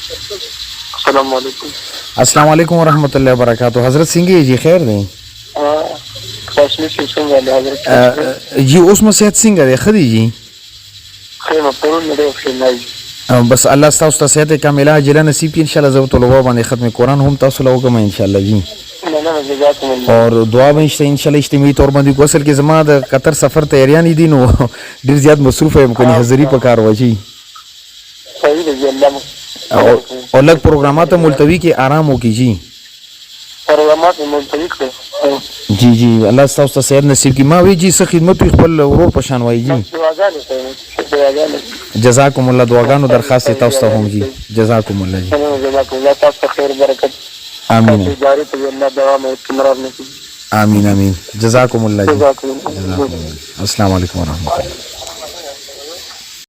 السلام علیکم. السلام علیکم ورحمۃ اللہ وبرکاتہ. حضرت سنگھ جی خیر دی کاشمی سے څنګه دی حضرت جی اوس مو صحت څنګه دی خدي جی خیر پرون نه خیر بس الله تاسو ته صحت کامله اجر نصیب کړي ان شاء الله. زه طلبه باندې ختم قرآن هم تاسو له وکم ان شاء الله جی اور دعا به ان شاء الله اجتماعي تور باندې کو اصل کې زما د قطر سفر تیاریان دي نو ډیر زیات مصروف یم کني حاضری پکار و جی صحیح دی الله او لږ پروګرامات ملتوی کې آرام وکي جی پروګرامات ملتوی کړو جی جی الله تاسو ته صحت نصیب کړي. ما وی جی څه خدمت خپل ورور پشان وای جی جزاکم الله دعاګانو درخواست تاسو ته هم جی جزاکم الله جی تاسو خیر برکت آمین جاری ته الله دوام او استمرار نصیب آمین آمین جزاکم الله جی جزاکم الله. السلام علیکم ورحمۃ اللہ.